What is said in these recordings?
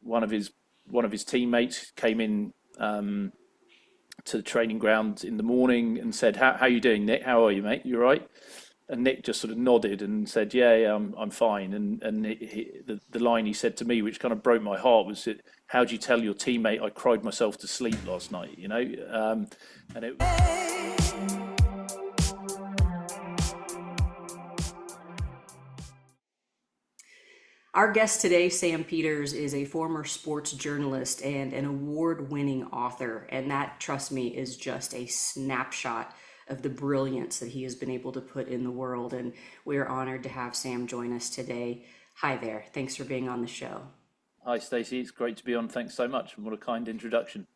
One of his teammates came in to the training ground in the morning and said, "How you doing, Nick? How are you, mate? You all right?" And Nick just sort of nodded and said, "Yeah, I'm fine." And the line he said to me, which kind of broke my heart, was, "How do you tell your teammate I cried myself to sleep last night?" You know, and it. Our guest today, Sam Peters, is a former sports journalist and an award-winning author, and that, trust me, is just a snapshot of the brilliance that he has been able to put in the world, and we're honored to have Sam join us today. Hi there. Thanks for being on the show. Hi, Stacey. It's great to be on. Thanks so much. What a kind introduction.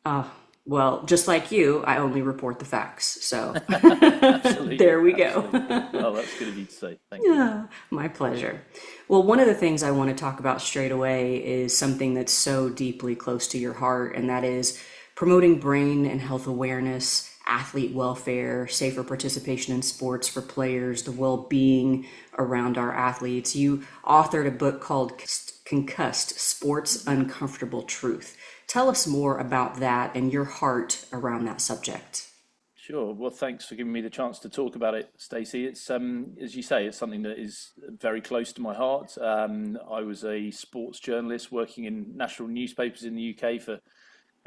Well, just like you, I only report the facts. So there we go. Oh, that's good of you to say. Thank you. Yeah, my pleasure. Well, one of the things I want to talk about straight away is something that's so deeply close to your heart, and that is promoting brain and health awareness, athlete welfare, safer participation in sports for players, the well-being around our athletes. You authored a book called Concussed, Sports Uncomfortable Truth. Tell us more about that and your heart around that subject. Sure. Well, thanks for giving me the chance to talk about it, Stacey. It's as you say, it's something that is very close to my heart. I was a sports journalist working in national newspapers in the UK for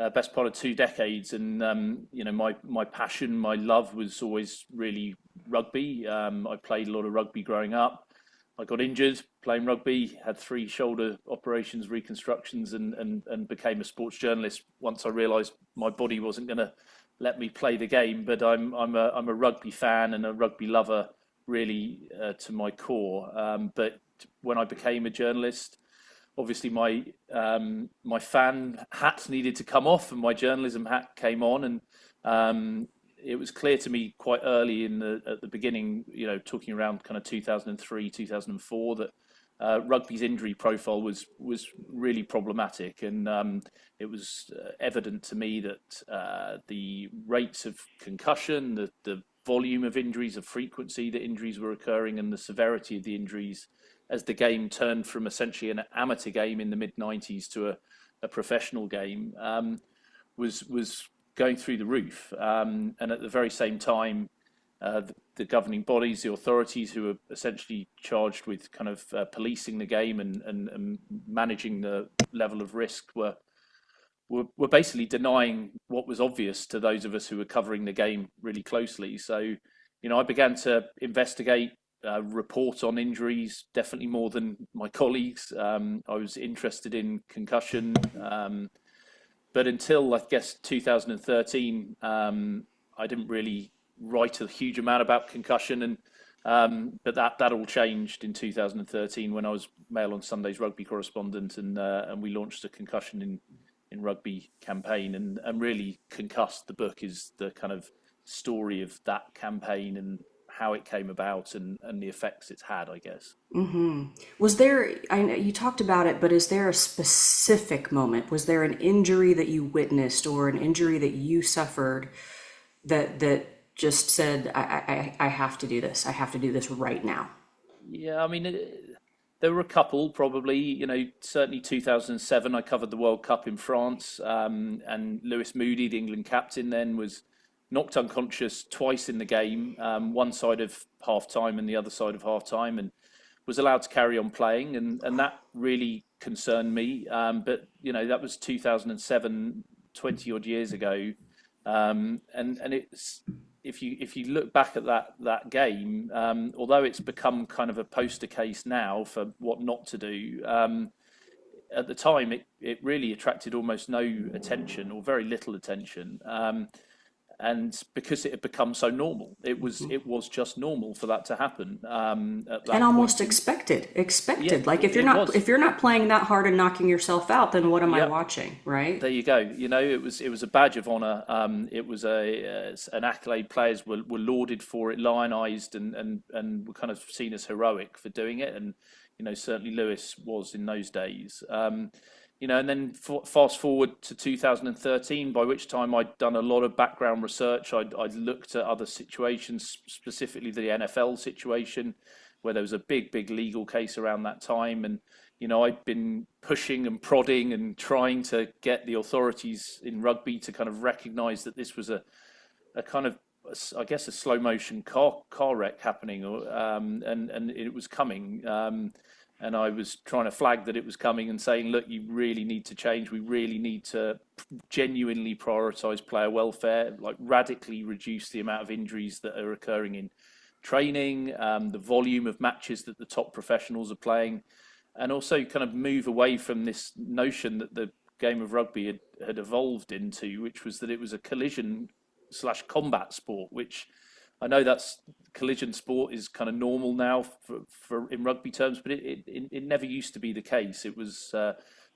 best part of 2 decades, and my passion, my love was always really rugby. I played a lot of rugby growing up. I got injured playing rugby, had 3 shoulder operations, reconstructions, and became a sports journalist once I realised my body wasn't going to let me play the game. But I'm a rugby fan and a rugby lover, really, to my core. But when I became a journalist, obviously my fan hat needed to come off, and my journalism hat came on, and it was clear to me quite early at the beginning, talking around kind of 2003, 2004, that rugby's injury profile was really problematic, and it was evident to me that the rates of concussion, the volume of injuries, the frequency that injuries were occurring, and the severity of the injuries as the game turned from essentially an amateur game in the mid-90s to a professional game was going through the roof. And at the very same time, the governing bodies, the authorities who are essentially charged with kind of policing the game and managing the level of risk were basically denying what was obvious to those of us who were covering the game really closely. So, I began to investigate, report on injuries, definitely more than my colleagues. I was interested in concussion, but until, I guess, 2013, I didn't really write a huge amount about concussion, and but that all changed in 2013 when I was Mail on Sunday's rugby correspondent, and we launched a concussion in rugby campaign, and really Concussed, the book, is the kind of story of that campaign and how it came about and the effects it's had, I guess. Mm-hmm. Was there, I know you talked about it, but is there a specific moment? Was there an injury that you witnessed or an injury that you suffered that just said, I have to do this. I have to do this right now? Yeah, I mean, there were a couple, probably. Certainly 2007, I covered the World Cup in France, and Lewis Moody, the England captain, then was knocked unconscious twice in the game, one side of half-time and the other side of half-time, and was allowed to carry on playing, and that really concerned me. But that was 2007, 20 odd years ago, and it's, if you look back at that game, although it's become kind of a poster case now for what not to do, at the time it really attracted almost no attention or very little attention. And because it had become so normal, it was just normal for that to happen. At that And almost point. expected. Yeah, Like if you're not playing that hard and knocking yourself out, then what am I watching, right? There you go. It was a badge of honor. It was an accolade. Players were lauded for it, lionized, and were kind of seen as heroic for doing it. And certainly Lewis was in those days. And then fast forward to 2013, by which time I'd done a lot of background research. I'd looked at other situations, specifically the NFL situation, where there was a big legal case around that time. And, I'd been pushing and prodding and trying to get the authorities in rugby to kind of recognise that this was a kind of, I guess, a slow motion car wreck happening, and it was coming. And I was trying to flag that it was coming and saying, look, you really need to change. We really need to genuinely prioritise player welfare, like radically reduce the amount of injuries that are occurring in training, the volume of matches that the top professionals are playing, and also kind of move away from this notion that the game of rugby had evolved into, which was that it was a collision/combat sport, which I know that's collision sport is kind of normal now for in rugby terms, but it never used to be the case. It was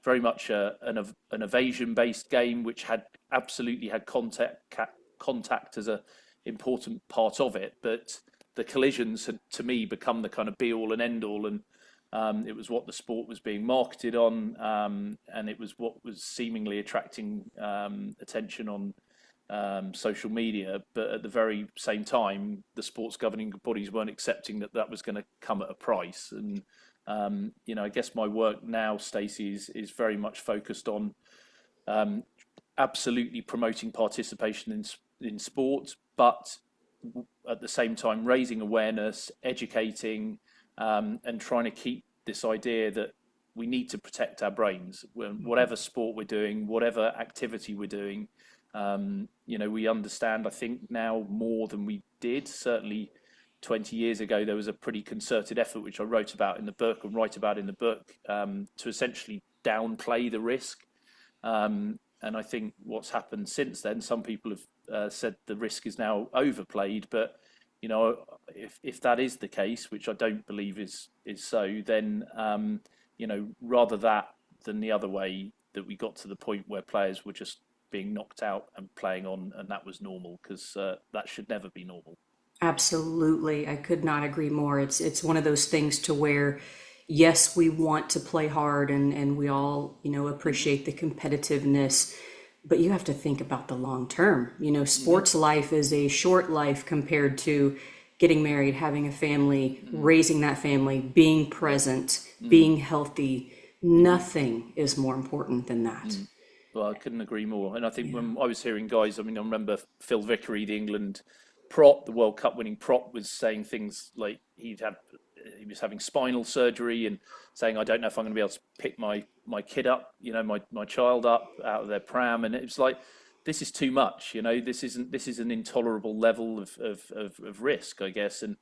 very much an evasion-based game, which absolutely had contact as a important part of it. But the collisions had, to me, become the kind of be-all and end-all, and it was what the sport was being marketed on, and it was what was seemingly attracting attention on social media. But at the very same time, the sports governing bodies weren't accepting that was going to come at a price. And I guess my work now, Stacey, is very much focused on absolutely promoting participation in sport, but at the same time raising awareness, educating, and trying to keep this idea that we need to protect our brains. Whatever sport we're doing, whatever activity we're doing, we understand, I think, now more than we did. Certainly 20 years ago, there was a pretty concerted effort, which I wrote about in the book and write about in the book, to essentially downplay the risk. And I think what's happened since then, some people have said the risk is now overplayed, but if that is the case, which I don't believe is so, then rather that than the other way, that we got to the point where players were just being knocked out and playing on, and that was normal, because that should never be normal. Absolutely, I could not agree more. It's one of those things to where, yes, we want to play hard, and we all appreciate the competitiveness. But you have to think about the long term. Sports life is a short life compared to getting married, having a family, raising that family, being present, being healthy. Nothing is more important than that. Well, I couldn't agree more. And I think when I was hearing guys, I remember Phil Vickery, the England prop, the World Cup winning prop, was saying things like he was having spinal surgery and saying, I don't know if I'm going to be able to pick my kid up, my child up out of their pram. And it was like, this is too much, this is an intolerable level of risk, I guess. And,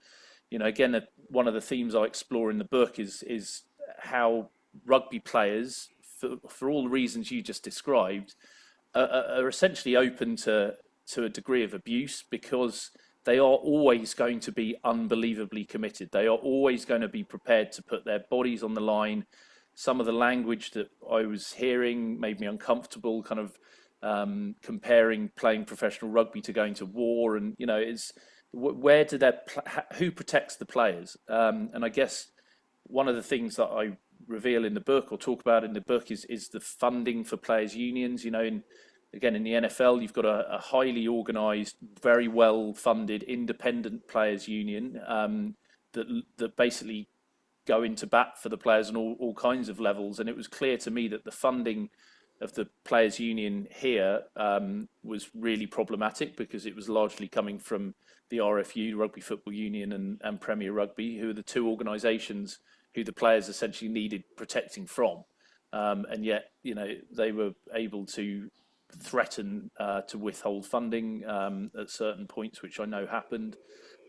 again, one of the themes I explore in the book is how rugby players, for all the reasons you just described, are essentially open to a degree of abuse, because they are always going to be unbelievably committed. They are always going to be prepared to put their bodies on the line. Some of the language that I was hearing made me uncomfortable, kind of comparing playing professional rugby to going to war. And, it's where do who protects the players? And I guess one of the things that I reveal in the book, or talk about in the book, is the funding for players' unions. Again, in the NFL, you've got a highly organised, very well-funded, independent players' union that basically go into bat for the players on all kinds of levels. And it was clear to me that the funding of the players' union here was really problematic, because it was largely coming from the RFU, Rugby Football Union, and Premier Rugby, who are the two organisations who the players essentially needed protecting from. And yet, they were able to threaten to withhold funding at certain points, which I know happened,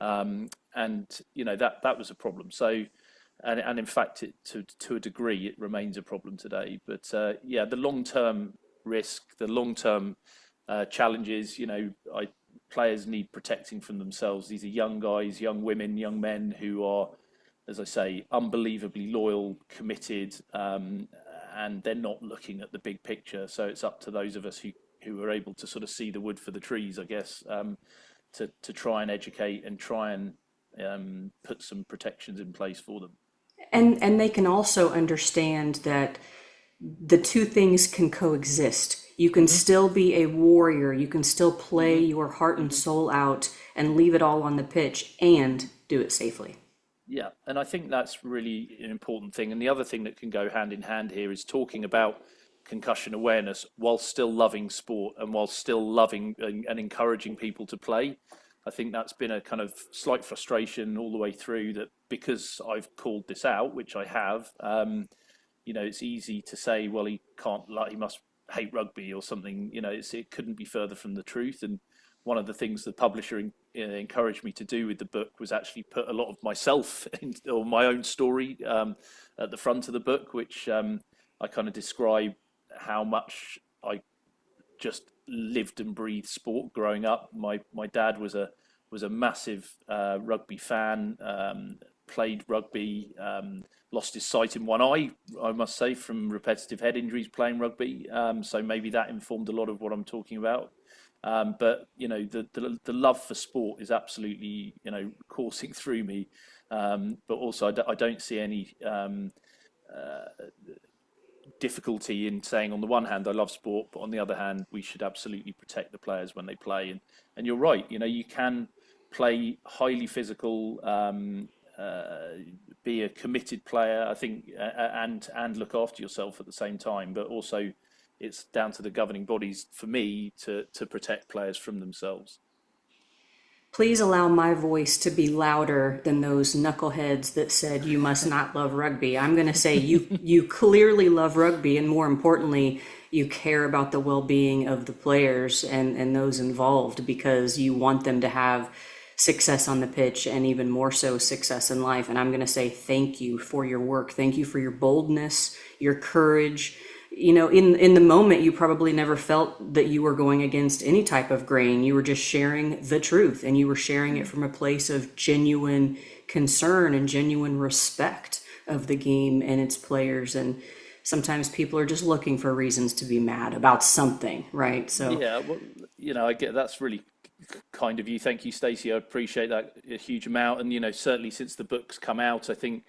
and that was a problem. So, and in fact, to a degree, it remains a problem today. But the long-term risk, the long-term challenges, players need protecting from themselves. These are young guys, young women, young men who are, as I say, unbelievably loyal, committed, and they're not looking at the big picture. So it's up to those of us who are able to sort of see the wood for the trees, I guess, to try and educate and try and put some protections in place for them. And they can also understand that the two things can coexist. You can still be a warrior, you can still play your heart and soul out and leave it all on the pitch and do it safely. Yeah, and I think that's really an important thing. And the other thing that can go hand in hand here is talking about concussion awareness while still loving sport and while still loving and encouraging people to play. I think that's been a kind of slight frustration all the way through, that because I've called this out, which I have, it's easy to say, well, he can't, like, he must hate rugby or something. It couldn't be further from the truth. And one of the things the publisher encouraged me to do with the book was actually put a lot of myself or my own story at the front of the book, which I kind of describe how much I just lived and breathed sport growing up. My dad was a massive rugby fan, played rugby, lost his sight in one eye, I must say, from repetitive head injuries playing rugby. So maybe that informed a lot of what I'm talking about. But the love for sport is absolutely coursing through me. But also I don't see any difficulty in saying, on the one hand, I love sport, but on the other hand, we should absolutely protect the players when they play. And you're right, you can play highly physical, be a committed player, I think, and look after yourself at the same time. But also, it's down to the governing bodies, for me, to protect players from themselves. Please allow my voice to be louder than those knuckleheads that said you must not love rugby. I'm going to say you clearly love rugby, and more importantly, you care about the well-being of the players and those involved, because you want them to have success on the pitch and even more so success in life. And I'm going to say thank you for your work. Thank you for your boldness, your courage. In the moment, you probably never felt that you were going against any type of grain. You were just sharing the truth, and you were sharing it from a place of genuine concern and genuine respect of the game and its players. And sometimes people are just looking for reasons to be mad about something, right? So yeah, well, I get, that's really kind of you. Thank you, Stacey. I appreciate that a huge amount. And certainly since the book's come out, I think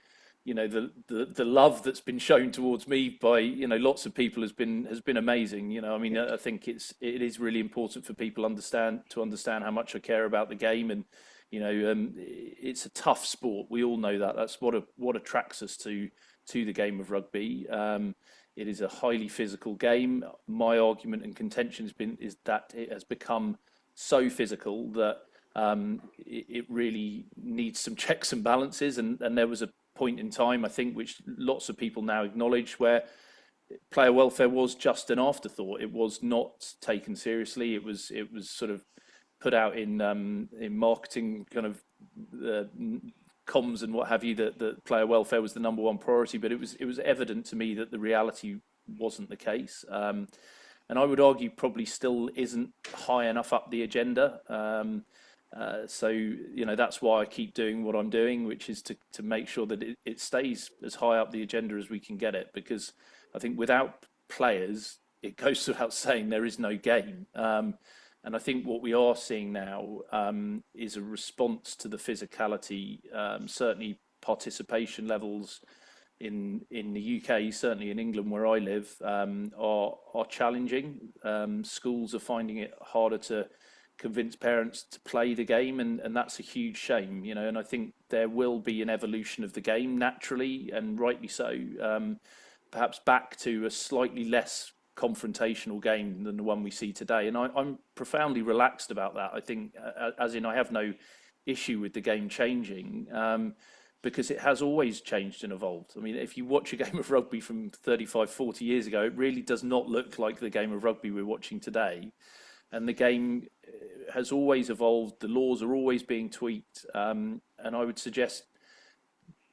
the love that's been shown towards me by lots of people has been amazing. I mean, I think it is really important for people to understand how much I care about the game. And it's a tough sport, we all know that. That's what attracts us to the game of rugby. It is a highly physical game. My argument and contention is that it has become so physical that it really needs some checks and balances. And there was a point in time, I think, which lots of people now acknowledge, where player welfare was just an afterthought. It was not taken seriously. It was sort of put out in marketing kind of comms and what have you, that player welfare was the number one priority. But it was evident to me that the reality wasn't the case. And I would argue probably still isn't high enough up the agenda. So that's why I keep doing what I'm doing, which is to make sure that it stays as high up the agenda as we can get it. Because I think without players, it goes without saying, there is no game. And I think what we are seeing now is a response to the physicality. Certainly participation levels in the UK, certainly in England where I live, are challenging. Schools are finding it harder to convince parents to play the game, and that's a huge shame. And I think there will be an evolution of the game naturally, and rightly so, perhaps back to a slightly less confrontational game than the one we see today. And I'm profoundly relaxed about that. I think, as in, I have no issue with the game changing, because it has always changed and evolved. I mean, if you watch a game of rugby from 35, 40 years ago, it really does not look like the game of rugby we're watching today. And the game has always evolved. The laws are always being tweaked. And I would suggest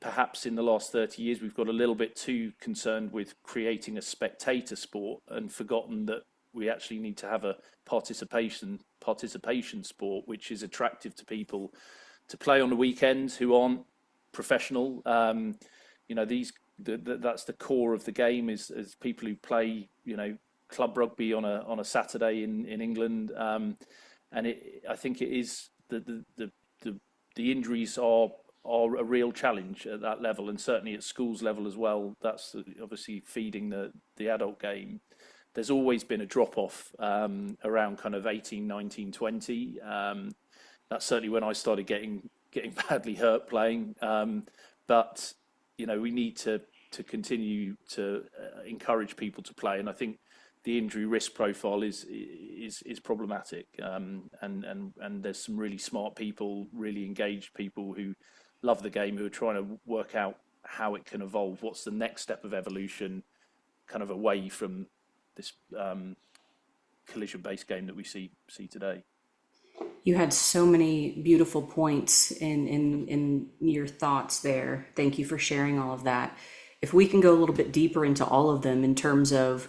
perhaps in the last 30 years, we've got a little bit too concerned with creating a spectator sport and forgotten that we actually need to have a participation sport, which is attractive to people to play on the weekends who aren't professional. That's the core of the game, is people who play, club rugby on a Saturday in England. And I think it is the injuries are a real challenge at that level, and certainly at schools level as well. That's obviously feeding the adult game. There's always been a drop off around kind of 18, 19, 20. That's certainly when I started getting getting badly hurt playing. But we need to continue to encourage people to play, and I think the injury risk profile is problematic. And there's some really smart people, really engaged people who love the game, who are trying to work out how it can evolve. What's the next step of evolution, kind of away from this collision-based game that we see today. You had so many beautiful points in your thoughts there. Thank you for sharing all of that. If we can go a little bit deeper into all of them in terms of,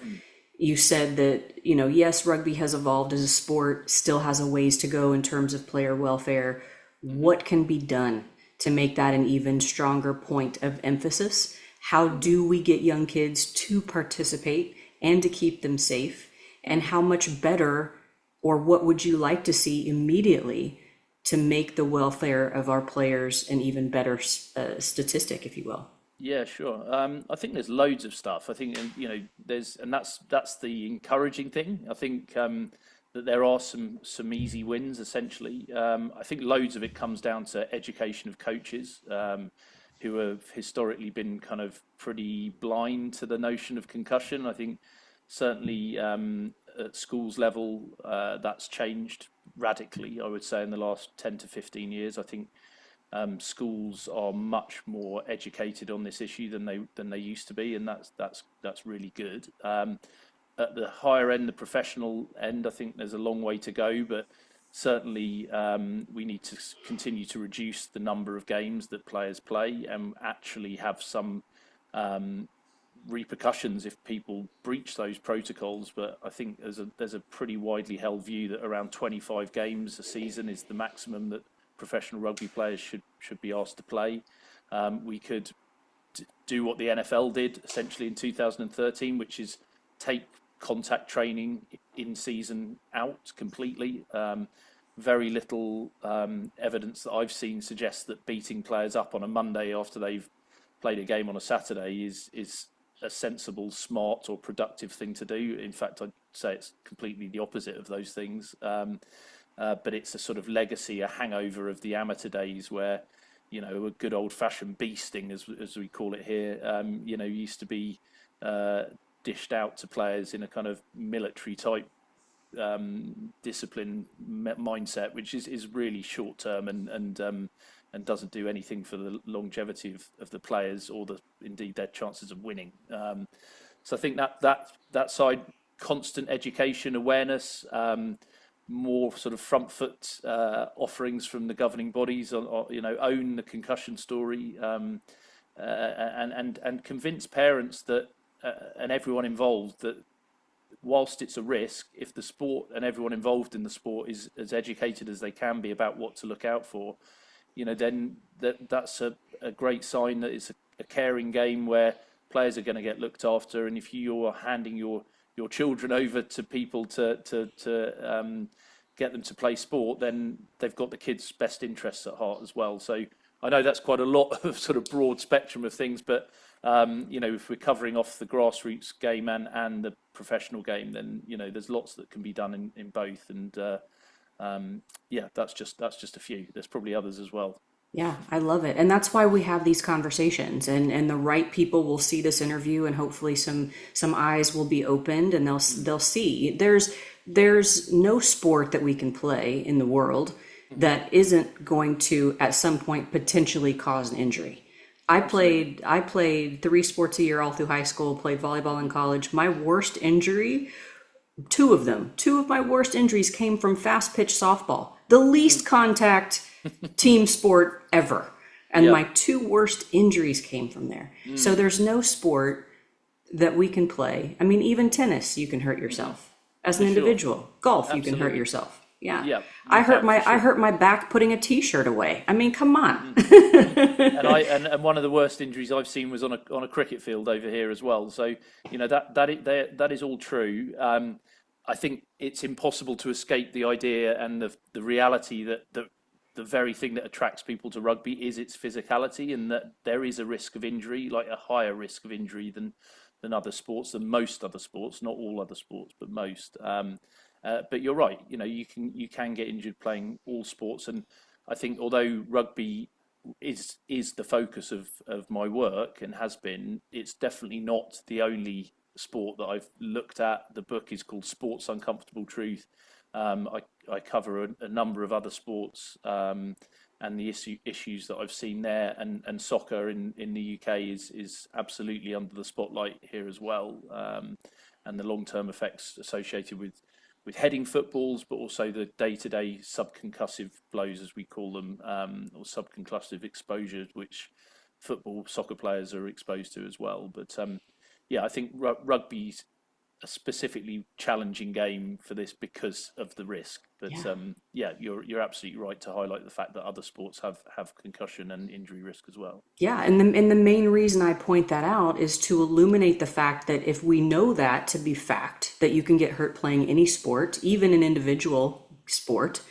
you said that, yes, rugby has evolved as a sport, still has a ways to go in terms of player welfare. What can be done to make that an even stronger point of emphasis? How do we get young kids to participate and to keep them safe? And how much better, or what would you like to see immediately to make the welfare of our players an even better statistic, if you will? Yeah, sure. I think there's loads of stuff. I think that's the encouraging thing. I think that there are some easy wins. Essentially, I think loads of it comes down to education of coaches who have historically been kind of pretty blind to the notion of concussion. I think certainly at schools level that's changed radically. I would say in the last 10 to 15 years, I think. Schools are much more educated on this issue than they used to be, and that's really good. At the higher end, the professional end, I think there's a long way to go, but certainly we need to continue to reduce the number of games that players play and actually have some repercussions if people breach those protocols. But I think there's a pretty widely held view that around 25 games a season is the maximum that professional rugby players should be asked to play. We could do what the NFL did essentially in 2013, which is take contact training in season out completely. Very little evidence that I've seen suggests that beating players up on a Monday after they've played a game on a Saturday is a sensible, smart or productive thing to do. In fact, I'd say it's completely the opposite of those things. But it's a sort of legacy, a hangover of the amateur days where, a good old-fashioned beasting, as we call it here, used to be dished out to players in a kind of military-type discipline mindset, which is really short-term and doesn't do anything for the longevity of the players or indeed their chances of winning. So I think that side, constant education, awareness. More sort of front foot offerings from the governing bodies, own the concussion story, and convince parents that and everyone involved that whilst it's a risk, if the sport and everyone involved in the sport is as educated as they can be about what to look out for, then that's a great sign that it's a caring game where players are going to get looked after. And if you're handing your children over to people to get them to play sport, then they've got the kids' best interests at heart as well. So I know that's quite a lot of sort of broad spectrum of things, but if we're covering off the grassroots game and the professional game, then there's lots that can be done in both. And that's just a few. There's probably others as well. Yeah, I love it. And that's why we have these conversations, and the right people will see this interview, and hopefully some eyes will be opened and they'll see there's no sport that we can play in the world that isn't going to at some point potentially cause an injury. I played 3 sports a year all through high school, played volleyball in college. My worst injury, two of my worst injuries came from fast pitch softball, the least contact team sport ever. And my 2 worst injuries came from there. So there's no sport that we can play. I mean, even tennis, you can hurt yourself as an individual. Golf, Absolutely. You can hurt yourself. Yeah. I hurt my back putting a t-shirt away. I mean, come on. And one of the worst injuries I've seen was on a cricket field over here as well. So, that is all true. I think it's impossible to escape the idea and the reality that the very thing that attracts people to rugby is its physicality, and that there is a risk of injury, like a higher risk of injury than other sports, than most other sports, not all other sports, but most. But you're right, you can get injured playing all sports, and I think although rugby is the focus of my work and has been, it's definitely not the only sport that I've looked at. The book is called Sport's Uncomfortable Truth. I cover a number of other sports, and the issues that I've seen there, and soccer in the UK is absolutely under the spotlight here as well, and the long-term effects associated with heading footballs, but also the day-to-day subconcussive blows, as we call them, or subconcussive exposures, which soccer players are exposed to as well. But yeah, I think rugby's a specifically challenging game for this because of the risk. But yeah, you're absolutely right to highlight the fact that other sports have concussion and injury risk as well. Yeah, and the main reason I point that out is to illuminate the fact that if we know that to be fact, that you can get hurt playing any sport, even an individual sport,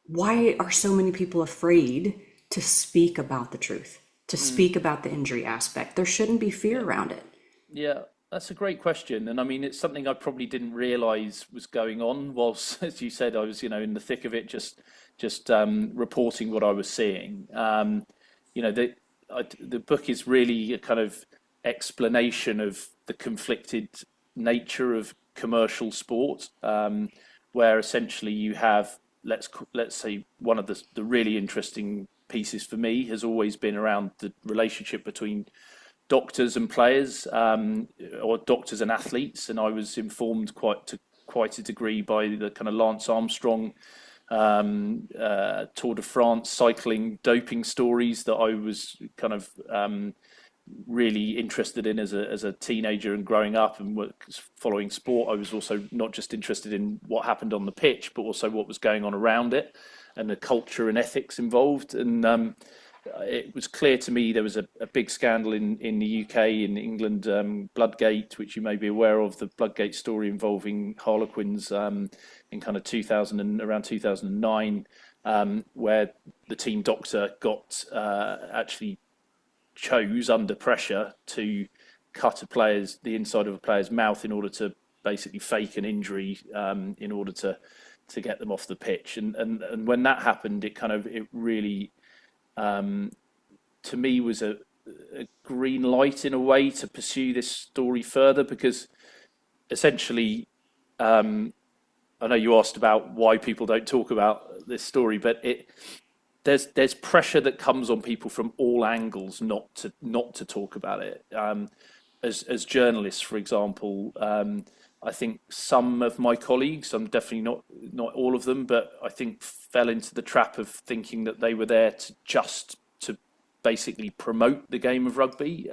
why are so many people afraid to speak about the truth, to speak about the injury aspect? There shouldn't be fear around it. Yeah, that's a great question, and I mean it's something I probably didn't realise was going on whilst, as you said, I was in the thick of it, just reporting what I was seeing. The book is really a kind of explanation of the conflicted nature of commercial sport, where essentially you have let's say one of the really interesting pieces for me has always been around the relationship between doctors and players, or doctors and athletes, and I was informed quite a degree by the kind of Lance Armstrong Tour de France cycling doping stories that I was kind of really interested in as a teenager and growing up and following sport. I was also not just interested in what happened on the pitch, but also what was going on around it and the culture and ethics involved. And it was clear to me there was a big scandal in the UK, in England, Bloodgate, which you may be aware of, the Bloodgate story involving Harlequins in kind of around 2009, where the team doctor actually chose under pressure to cut the inside of a player's mouth in order to basically fake an injury, in order to get them off the pitch. And when that happened, it really to me was a green light in a way to pursue this story further, because essentially, I know you asked about why people don't talk about this story, but there's pressure that comes on people from all angles not to talk about it. As journalists, for example, I think some of my colleagues, I'm definitely not all of them, but I think fell into the trap of thinking that they were there to basically promote the game of rugby,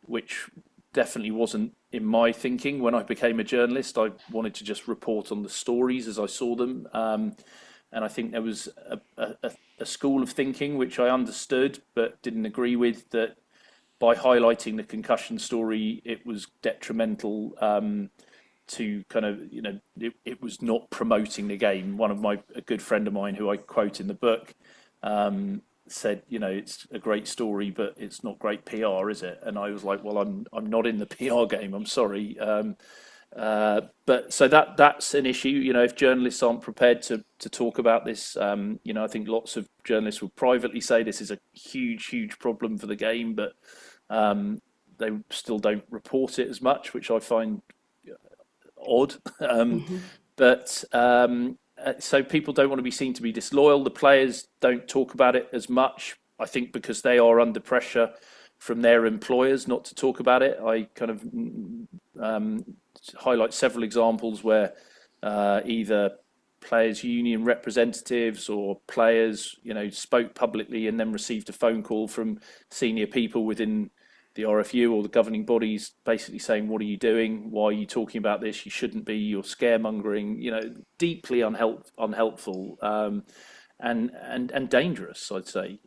which definitely wasn't in my thinking. When I became a journalist, I wanted to just report on the stories as I saw them. And I think there was a school of thinking which I understood but didn't agree with, that by highlighting the concussion story, it was detrimental to kind of, it was not promoting the game. A good friend of mine who I quote in the book said, it's a great story, but it's not great PR, is it? And I was like, well, I'm not in the PR game, I'm sorry. But so that's an issue. If journalists aren't prepared to talk about this, I think lots of journalists will privately say this is a huge problem for the game, but they still don't report it as much, which I find odd. But so people don't want to be seen to be disloyal. The players don't talk about it as much, I think, because they are under pressure from their employers not to talk about it. I kind of highlight several examples where either players' union representatives or players, spoke publicly and then received a phone call from senior people within the RFU or the governing bodies, basically saying, "What are you doing? Why are you talking about this? You shouldn't be. You're scaremongering." Deeply unhelpful and dangerous, I'd say.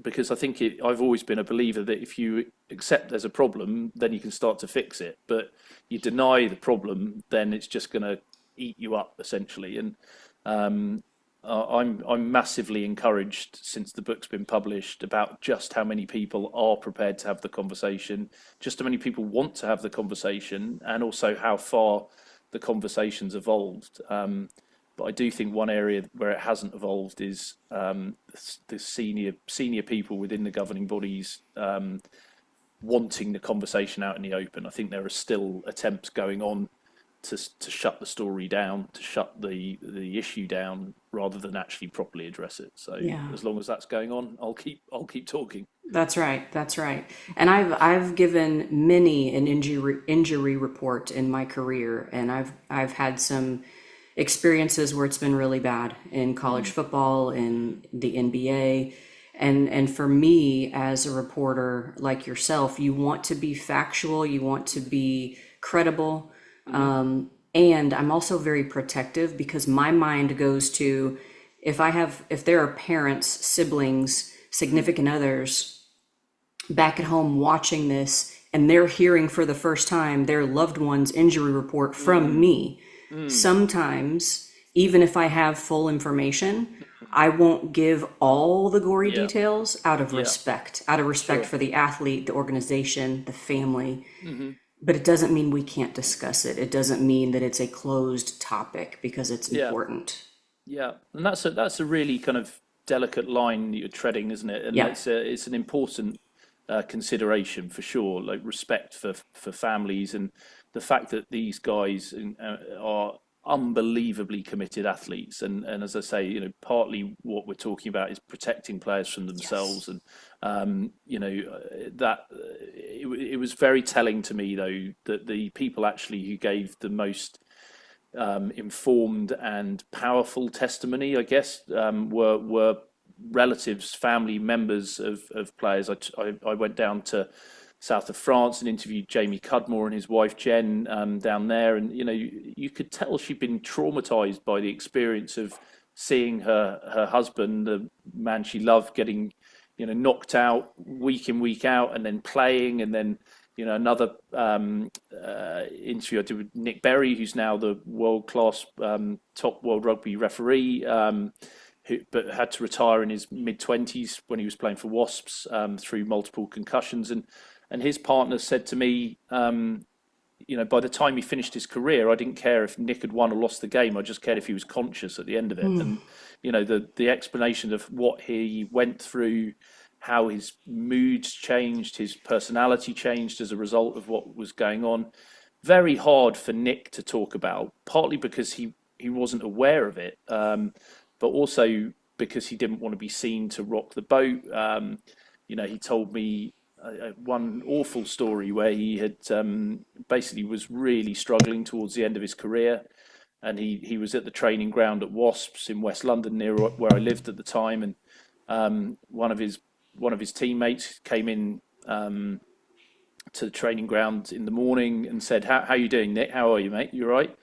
Because I think I've always been a believer that if you accept there's a problem, then you can start to fix it. But you deny the problem, then it's just going to eat you up, essentially. And I'm massively encouraged since the book's been published about just how many people are prepared to have the conversation, just how many people want to have the conversation, and also how far the conversation's evolved. But I do think one area where it hasn't evolved is the senior people within the governing bodies wanting the conversation out in the open. I think there are still attempts going on to shut the story down, to shut the issue down, rather than actually properly address it. So Yeah. as long as that's going on, I'll keep talking. That's right. That's right. And I've given many an injury report in my career, and I've had some experiences where it's been really bad in college football, in the NBA. And for me as a reporter like yourself, you want to be factual, you want to be credible. And I'm also very protective, because my mind goes to, if there are parents, siblings, significant others back at home watching this, and they're hearing for the first time their loved one's injury report from me, sometimes, even if I have full information, I won't give all the gory details out of respect, Sure. for the athlete, the organization, the family. But it doesn't mean we can't discuss it. It doesn't mean that it's a closed topic, because it's Yeah. important. Yeah, and that's a really kind of delicate line that you're treading, isn't it? And Yeah. it's an important consideration for sure, like respect for families, and the fact that these guys are unbelievably committed athletes, and as I say, partly what we're talking about is protecting players from themselves. Yes. And that it was very telling to me, though, that the people actually who gave the most informed and powerful testimony, I guess, were relatives, family members of players. I went down to south of France and interviewed Jamie Cudmore and his wife Jen down there, and you could tell she'd been traumatized by the experience of seeing her husband, the man she loved, getting knocked out week in, week out, and then playing, and then another interview I did with Nick Berry, who's now the world-class top world rugby referee, but had to retire in his mid-20s when he was playing for Wasps through multiple concussions. And his partner said to me, by the time he finished his career, I didn't care if Nick had won or lost the game. I just cared if he was conscious at the end of it. And the explanation of what he went through, how his moods changed, his personality changed as a result of what was going on. Very hard for Nick to talk about, partly because he wasn't aware of it, but also because he didn't want to be seen to rock the boat. He told me one awful story where he had basically was really struggling towards the end of his career, and he was at the training ground at Wasps in West London, near where I lived at the time, and one of his teammates came in to the training ground in the morning and said, "How you doing, Nick? How are you, mate? You all right?"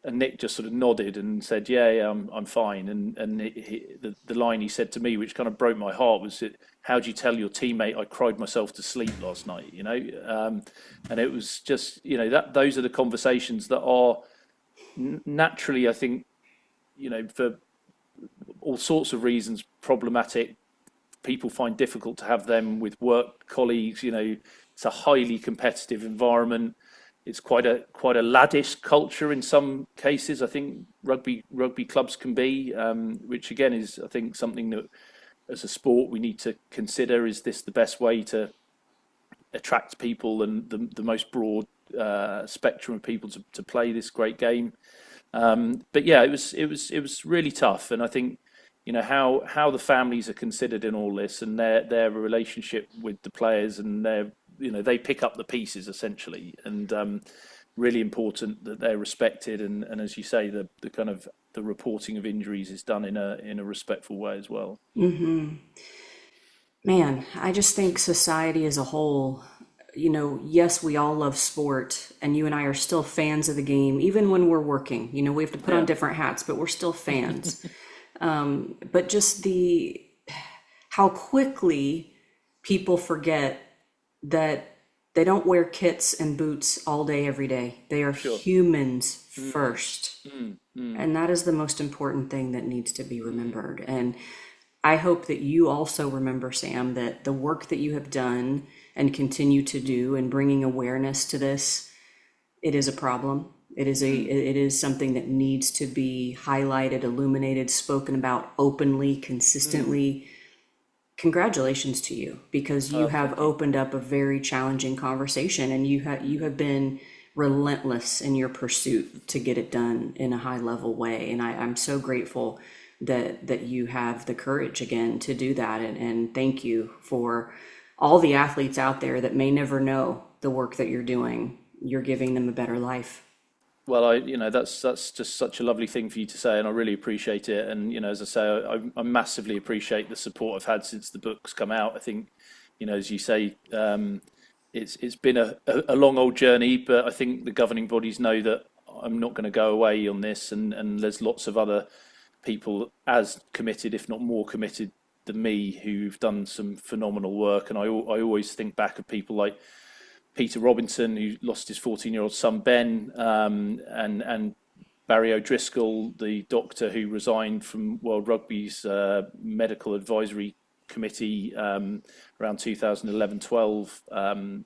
And Nick just sort of nodded and said, "Yeah, I'm fine." And the line he said to me, which kind of broke my heart, was, "How do you tell your teammate I cried myself to sleep last night?" And it was just that those are the conversations that are naturally, I think, for all sorts of reasons, problematic. People find difficult to have them with work colleagues. It's a highly competitive environment. It's quite a laddish culture in some cases. I think rugby clubs can be, which again is, I think, something that as a sport we need to consider. Is this the best way to attract people and the most broad spectrum of people to play this great game? But yeah, it was really tough, and I think how the families are considered in all this, and their relationship with the players, and they pick up the pieces essentially, and really important that they're respected, and as you say, the kind of the reporting of injuries is done in a respectful way as well. Man, I just think society as a whole, yes, we all love sport, and you and I are still fans of the game, even when we're working. We have to put on different hats, but we're still fans. But just how quickly people forget that they don't wear kits and boots all day, every day. They are humans first. And that is the most important thing that needs to be remembered. And I hope that you also remember, Sam, that the work that you have done and continue to do in bringing awareness to this, it is a problem. It is something that needs to be highlighted, illuminated, spoken about openly, consistently. Congratulations to you, because you have opened up a very challenging conversation, and you have been relentless in your pursuit to get it done in a high level way. And I'm so grateful that you have the courage again to do that. And thank you for all the athletes out there that may never know the work that you're doing. You're giving them a better life. Well, that's just such a lovely thing for you to say, and I really appreciate it. And as I say, I massively appreciate the support I've had since the book's come out. I think, as you say, it's been a long old journey, but I think the governing bodies know that I'm not going to go away on this, and there's lots of other people as committed, if not more committed than me, who've done some phenomenal work. And I always think back of people like Peter Robinson, who lost his 14-year-old son Ben, and Barry O'Driscoll, the doctor who resigned from World Rugby's medical advisory committee around 2011-12.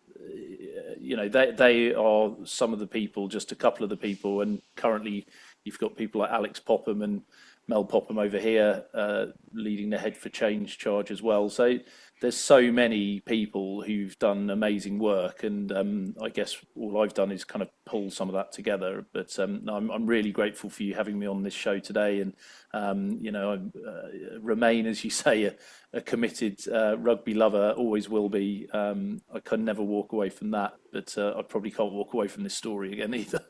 They are some of the people, just a couple of the people, and currently you've got people like Alex Popham and Mel Popham over here leading the Head for Change charge as well. So there's so many people who've done amazing work, and I guess all I've done is kind of pull some of that together. But I'm really grateful for you having me on this show today, and I remain, as you say, a committed rugby lover, always will be. I can never walk away from that, but I probably can't walk away from this story again either.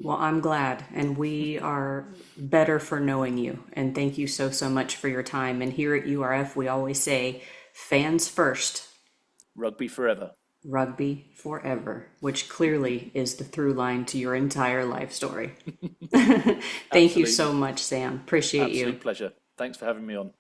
Well, I'm glad, and we are better for knowing you. And thank you so, so much for your time. And here at URF, we always say, fans first, Rugby forever. rugby forever, which clearly is the through line to your entire life story. Thank you so much, Sam. Appreciate you. Absolute pleasure. Thanks for having me on.